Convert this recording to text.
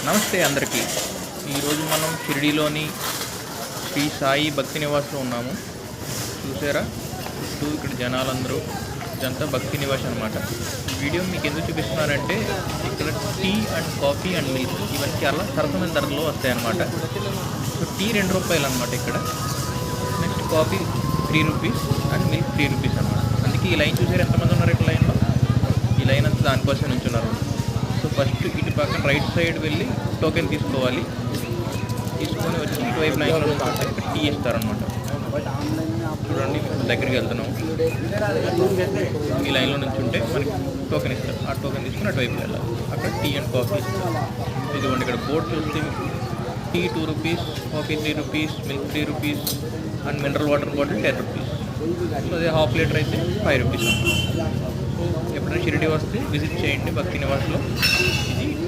నమస్తే అందరికీ. ఈరోజు మనం షిరిడీలోని శ్రీ సాయి భక్తి నివాస్లో ఉన్నాము. చూసారా, చుట్టూ ఇక్కడ జనాలందరూ, ఇదంతా భక్తి నివాస్ అనమాట. ఈ వీడియో మీకు ఎందుకు చూపిస్తున్నానంటే, ఇక్కడ tea and coffee and milk ఇవన్నీ చాలా సరసమైన ధరలో వస్తాయన్నమాట. సో టీ ₹2 అనమాట ఇక్కడ. నెక్స్ట్ కాఫీ ₹3 అండ్ మిల్క్ ₹3 అనమాట. అందుకే ఈ లైన్ చూసారు ఎంతమంది ఉన్నారు ఇక్కడ లైన్లో. ఈ లైన్ అంతా దానికోసం నుంచున్నారు. సో ఫస్ట్ ఇటు పక్కన రైట్ సైడ్ వెళ్ళి టోకెన్ తీసుకోవాలి. తీసుకొని వచ్చి ఇటువైపు లైన్లో ఇక్కడ టీ ఇస్తారనమాట. చూడండి, దగ్గరికి వెళ్తున్నాం. ఈ లైన్లో నుంచి ఉంటే మనకి టోకెన్ ఇస్తారు. ఆ టోకెన్ తీసుకుని అటువైపు వెళ్ళాలి. అక్కడ టీ అండ్ కాఫీ ఇస్తారు. ఇదిగోండి, ఇక్కడ బోర్డు చూస్తే tea ₹2, coffee ₹3, milk ₹3 and mineral water bottle ₹10. So అదే హాఫ్ లీటర్ అయితే ₹5. సో ఎప్పుడైనా షిరిడి వస్తే విజిట్ చేయండి భక్తి నివాస్లో.